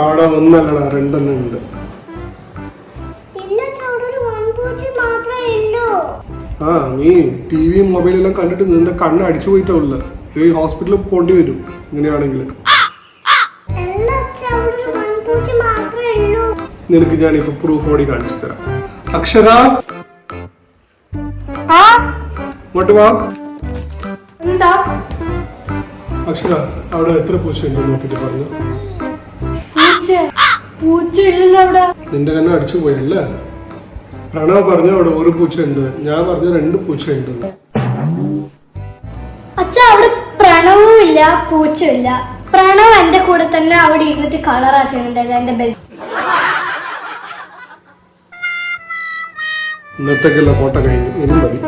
അവിടെ ഒന്നല്ലടാ, രണ്ടെണ്ണം ഉണ്ട്. ആ, നീ ടിവിയും മൊബൈലെല്ലാം കണ്ടിട്ട് നിന്റെ കണ്ണ് അടിച്ചു പോയിട്ടില്ല. ഈ ഹോസ്പിറ്റലിൽ പോണ്ടി വരും ഇങ്ങനെയാണെങ്കിൽ. നിനക്ക് ഞാനിപ്പോ പ്രൂഫ് ഓടി കാണിച്ചു തരാം. അക്ഷര, ഇങ്ങോട്ട് വാ. അക്ഷര, അവിടെ എത്ര പൂച്ചയുണ്ട് നോക്കിട്ട് പറഞ്ഞു. നിന്റെ കണ്ണ് അടിച്ചു പോയല്ലേ? പ്രണവ് പറഞ്ഞു അവിടെ ഒരു പൂച്ചയുണ്ട്, ഞാൻ പറഞ്ഞു 2 പൂച്ചയുണ്ട്. അച്ഛാ, അവിടെ പ്രണവും ഇല്ല പൂച്ചയില്ല. പ്രണവ് എന്റെ കൂടെ തന്നെ അവിടെ ഇരുന്നിട്ട് കളറാ ചെയ്യുന്നുണ്ടായത് എന്റെ ബെഡ്. ഇന്നത്തേക്കുള്ള ഫോട്ടോ കഴിഞ്ഞു, ഇനി മതി.